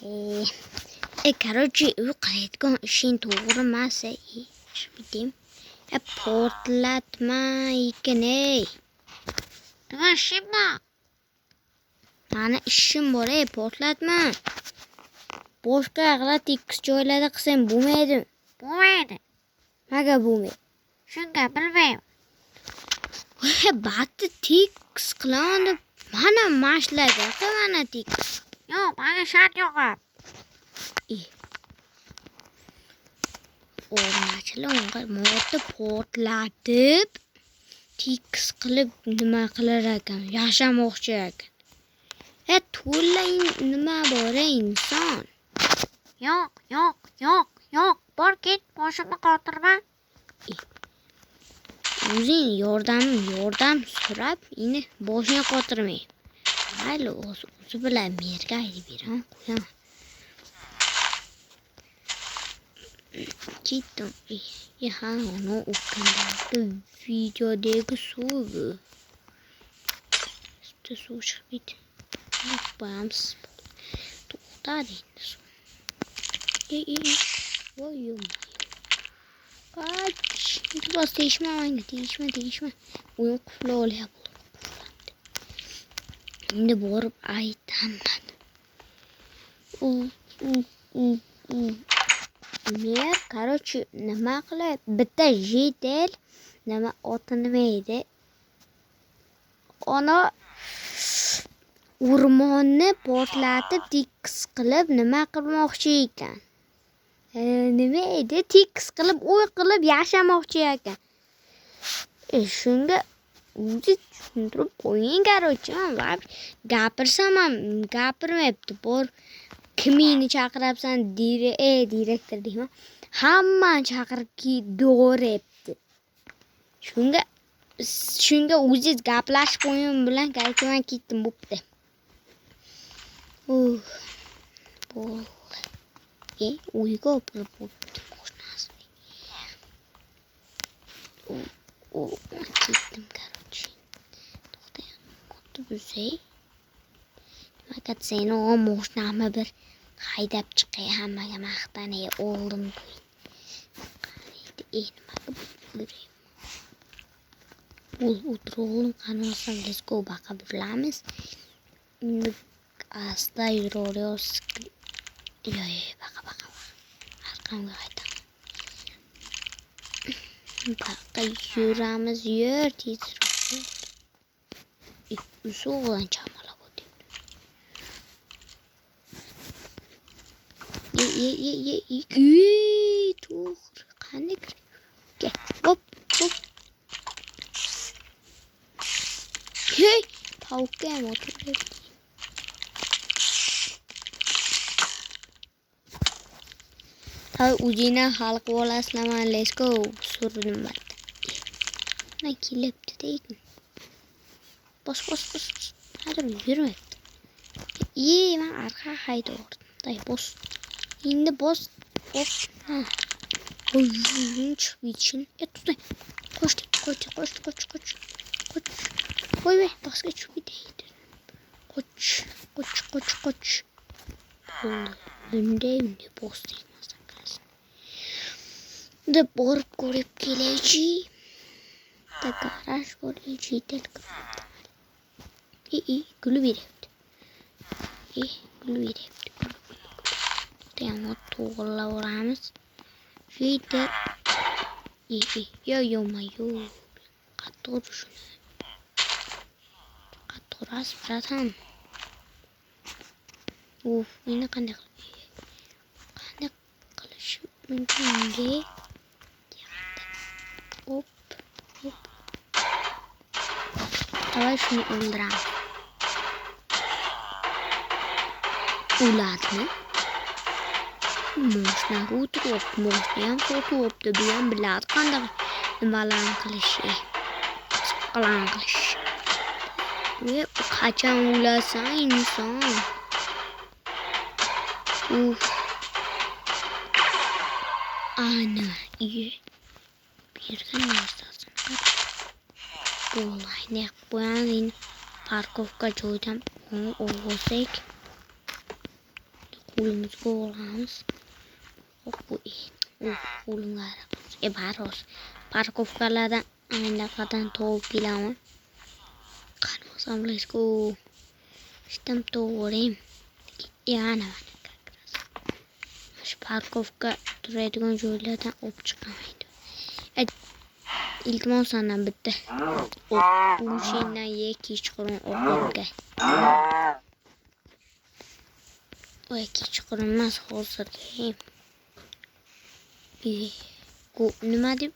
Короче, qilayotgan ishing to'g'ri emas. Shunday. Portlatma ekan ey. Nima ishim bor? Mani ishim bor portlatma. Boshqa ag'lat tekis joylarda qilsam bo'lmaydi. Bo'lmaydi. Nega bo'lmaydi? Shunga bilmayman. Batti tekis qilaman deb mana mashlaga mana tekis. Yo'q, menga shart yo'q. O'rnachilar modda portlatib tekis qilib nima qilar ekan? Yashamoqchi ekan. To'la nima bor inson? Yo'q. Bor ket, boshimni qotirma. O'zing yordam so'rab, ini boshini qotirmay. Mayli, o'zi bilan merga aytib beraman, qo'yaman. Chitto, ono o'qandagi videodagi suv. Suv chiqib Vamos. To'xtar endi. Voy. Kaç. Bas değişme. Oyun kufla oluyor. Şimdi borib aytaman. Men, короче, nima qilib bitta jetel nima oti nima edi? Ona o'rmonni portlatib tekis qilib nima qilmoqchi ekan? Nima edi? Tekis qilib, uy qilib yashamoqchi ekan. Shunga o'zi tushuntirib qo'ying, короче. Men gapirsam ham gapirmayapti. Bor kimingni chaqiribsan? Direktor deyman. Hammani chaqirib do'rayapti. Shunga o'ziz gaplashib qo'ying bilan men ketdim bo'pti. Uyga o'pirib bo'pti. Ketdim, короче. To'xta, buzay. Fakat seni o moshnamni bir haydab chiqay, hammaga maqtanay, o'ldim. Nimaga bo'lib o'tirib qanosidan let's go baqa buramiz. Asta yuraveramiz. Baqa. Arqamga qaytaman. Baqa yuramiz, yur tezroq. Uzoqdan chamalab o'tyapti. To'g'ri, qanday kirib? Hop. Hey, tavukka ham o'tiribdi. O'zingni hal qilib olasizlar, let's go. Surdim bor. Men kelibdi deydi. Bos. Hadi yurmayapti. Men arqa haydaverdim. Bos. Endi bos. Oyun chiqib tutay. Qoch. Voy, boshqa chiqib deydi. Qoch. Bunday bos deyman. Deb borib ko'rib kelaychi. Garaj bor, jetel qilibdi. Kulib beryapti. Temot to'g'rilaveramiz. Jetel. Yo. Qator shuni. Qatoras biratan. Meni qanday qilish mumkin? Hop. Давай şunu öldürelim. Uladmi? Moshna o'tirib, ham o'tiribdi. Bu ham biladi qanday nimalarni qilishi. Qachon ulasan inson? Ana, birga narsasini Olay qo'ying. Parkovka joydan o'g'irsak. Pulimizni olamiz. Hop bu. Pulimlar. Baros. Parkovkalardan aynaqadan topib kelaman. Qani bo'lsam, let's go. Ishtam to'g'rim. Yana shu parkovka turadigan joylardan olib chiqamaydi. İltimos senden bitti. Bu şeyinden ye kechqurun ovqatga. Voy kechqurun emas, hozirga yeyim. Nima deb?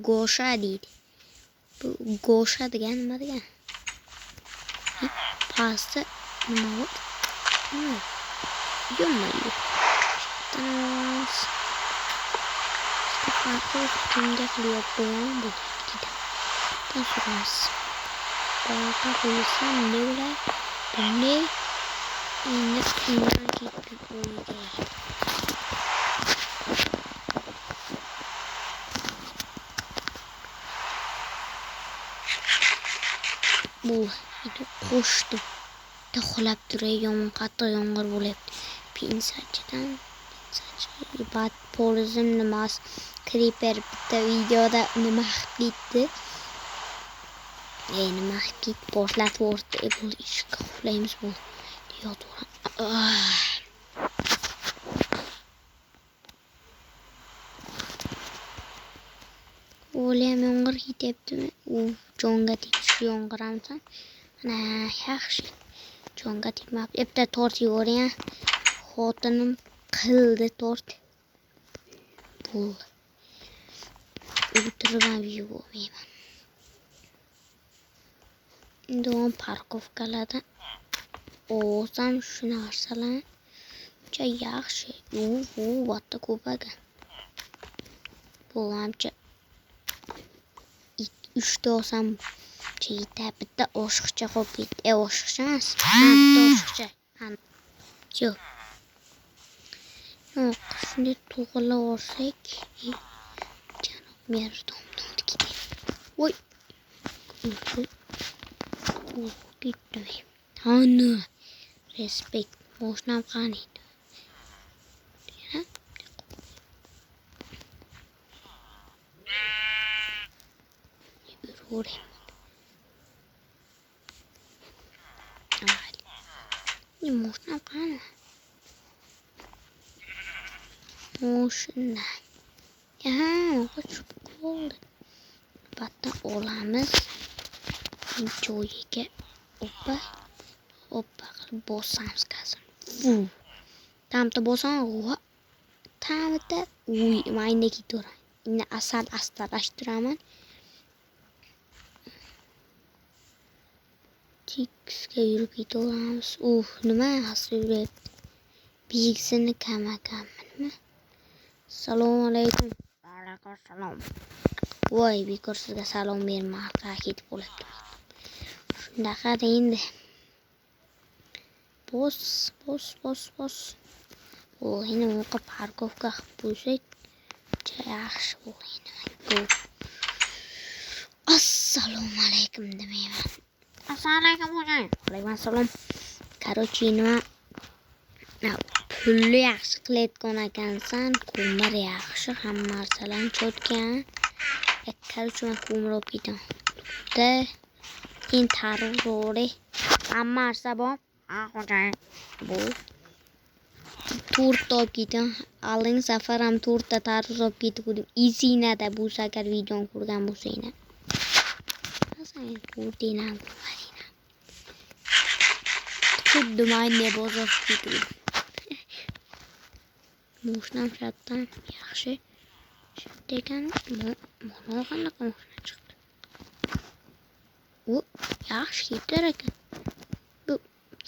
Go'sha deydi. Bu go'sha degan nima degan? Pasta nima bu? Yo'q. Parkour kimga qilib qo'yaman bu ikkita. Tasiramiz. Parkour qo'ysam ne bo'ladi? Bunday endi undan ketib qo'ydi. Bu itu qo'shdim. Taxlab turay yomon qattiq yomg'ir bo'lyapti. Pinsachidan bat polizm nimas creeper bitta videoda nima ketdi. Nima ketdi portlatib o'rdi. Bu ishga uxlaymiz bu. Yo'q. O'ylayam yomg'ir ketyaptimi? U jonga tegishi yomg'iramisan. Mana yaxshi. Jonga tegmabdi. Bitta tort yuboring. Xotinim qildi tort. Bu o'tirib yubormayman. Endi on parkovkalardan o'zim shu narsalarni juda yaxshi. Vatta ko'paga. Bo'lamcha 3 olsam cheyta bitta oshiqcha qolib ketdi. Oshiqcha emas. Bitta oshiqcha. Yo'q. Shunday to'g'rilab olsak, janob merdondan ketdi. Voy. Ketdi. Ana. Respekt. Moshnam qaniydi. Yuraverayman. Moshnam qani? Moshina. Qochib qoldi. Battan olamiz. Joyiga oppa qilib bosamiz qazim. Tamta bosam, tamta mayna ketaveradi. Endi asal astarashtiraman. Tiksga yurib ketaveramiz. Nima hasib bigisini kamakammi? Assalomu alaykum. Alaykum. Voy, bekor sizga salom bermoqqa ketib qolibdi. Shunaqa endi. Bos. Endi o'qib parkovka qilib qo'ysak, yaxshi bo'ladi. Assalomu alaykum demayman. Assalomu alaykum hojam. Alaykum assalom. Короче, nima pulni yaxshi qilayotgan ekansan, ko'mir yaxshi, hamma narsalarni chotgan. Короче, men ko'mir olib ketaman. Keyin tarvore. Hamma narsa bor. Hojam. Bu to'rt olib ketaman. Aldingi safar ham to'rtta tarvuz olib ketib qo'ydim. Isinada bu safar videoni ko'rgan bo'lsanglar. Asal ko'rdinglar. Xuddi mayne bozor ketdi. Moshnam shatdan yaxshi. Degan mana qanaqa moshina chiqdi. Yaxshi ketar ekan. Bu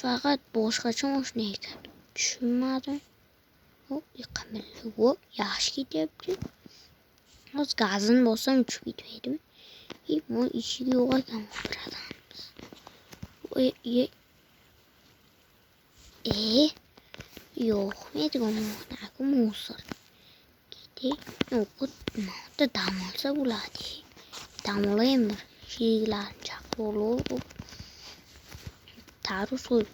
faqat boshqacha moshina ekan. Tushunmadim. Yiqamilli. Yaxshi ketyapti. Hozir gazini bossam uchib ketmaydimi? Bu ishiga yo'q ekan biradamiz. Yo'q, menga musor. O'qitmoqda dam olsa bo'ladi. Dam olaymi? Sheylarni chaqib olib taarruz qo'yib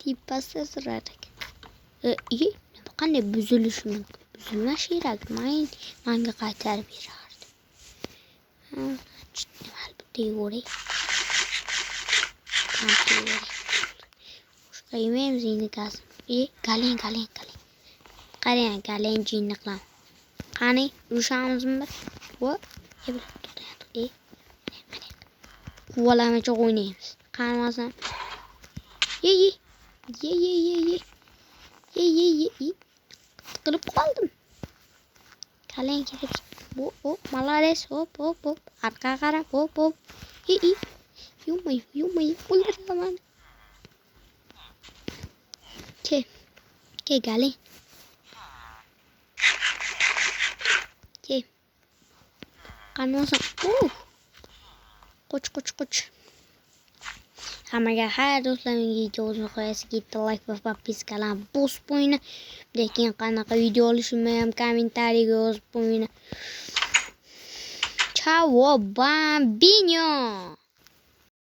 tepasida surar ekan. Qanday buzilishi mumkin? Buzilmas kerak. Menga qaytarib berardi. Albatta yuboray. Yemaymiz endi gazim. Galen. Qarang, galen jinni qilaman. Qani, urushamizmi bir? Quvalamacha o'ynaymiz. Qanimazdan. Ye. Tiqilib qoldim. Galen kelib. Hop, malades. Hop. Arqaga qarab, hop. Yumay. O'ldiraman. Ke galen. Qanimazdan. Qoch. Hammaga xayr do'stlar, videomizni qo'yasiz, bitta like va podpiskalarni bosib qo'ying. Lekin qanaqa video olishimni ham kommentariyaga yozib qo'ying. Ciao bambino.